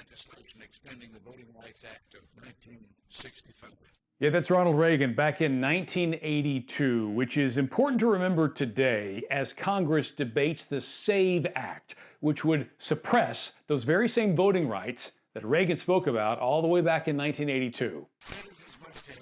legislation extending the Voting Rights Act of 1965. Yeah, that's Ronald Reagan back in 1982, which is important to remember today as Congress debates the SAVE Act, which would suppress those very same voting rights that Reagan spoke about all the way back in 1982. Citizens must have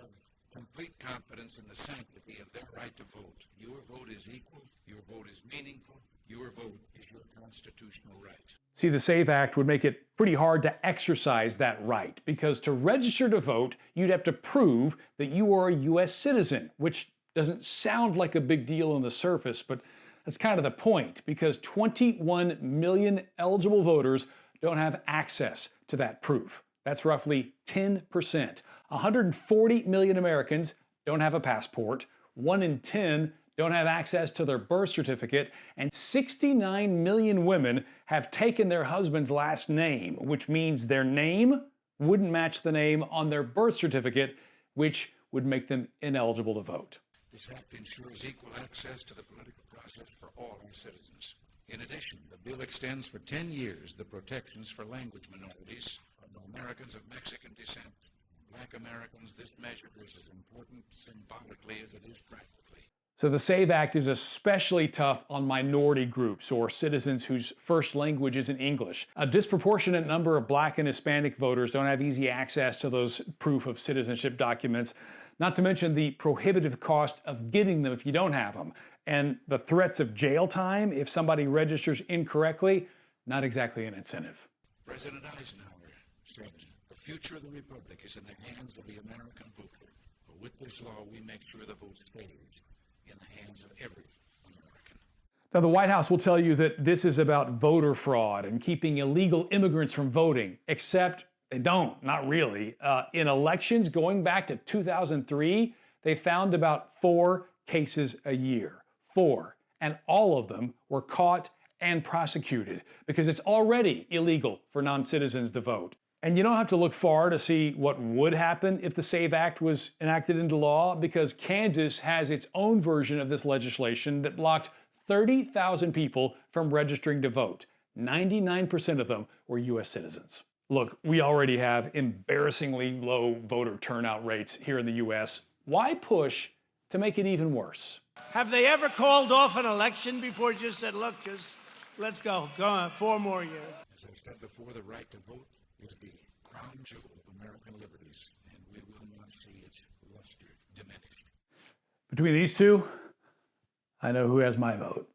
complete confidence in the sanctity of their right to vote. Your vote is equal, your vote is meaningful, your vote is your constitutional right. See, the SAVE Act would make it pretty hard to exercise that right, because to register to vote, you'd have to prove that you are a U.S. citizen, which doesn't sound like a big deal on the surface, but that's kind of the point, because 21 million eligible voters don't have access to that proof. That's roughly 10%. 140 million Americans don't have a passport. 1 in 10 don't have access to their birth certificate, and 69 million women have taken their husband's last name, which means their name wouldn't match the name on their birth certificate, which would make them ineligible to vote. This act ensures equal access to the political process for all our citizens. In addition, the bill extends for 10 years the protections for language minorities, Americans of Mexican descent, Black Americans. This measure is as important symbolically as it is practically. So the SAVE Act is especially tough on minority groups or citizens whose first language isn't English. A disproportionate number of Black and Hispanic voters don't have easy access to those proof of citizenship documents, not to mention the prohibitive cost of getting them if you don't have them, and the threats of jail time if somebody registers incorrectly, not exactly an incentive. President Eisenhower said, "The future of the Republic is in the hands of the American voter. But with this law, we make sure the vote stays in the hands of every American." Now, the White House will tell you that this is about voter fraud and keeping illegal immigrants from voting, except they don't, not really. In elections going back to 2003, they found about 4 cases a year. 4. And all of them were caught and prosecuted because it's already illegal for non-citizens to vote. And you don't have to look far to see what would happen if the SAVE Act was enacted into law, because Kansas has its own version of this legislation that blocked 30,000 people from registering to vote. 99% of them were U.S. citizens. Look, we already have embarrassingly low voter turnout rates here in the U.S. Why push to make it even worse? Have they ever called off an election before, just said, look, just let's go on, 4 more years? As I said before, the right to vote is the crown jewel of American liberties, and we will not see its luster diminished. Between these two, I know who has my vote.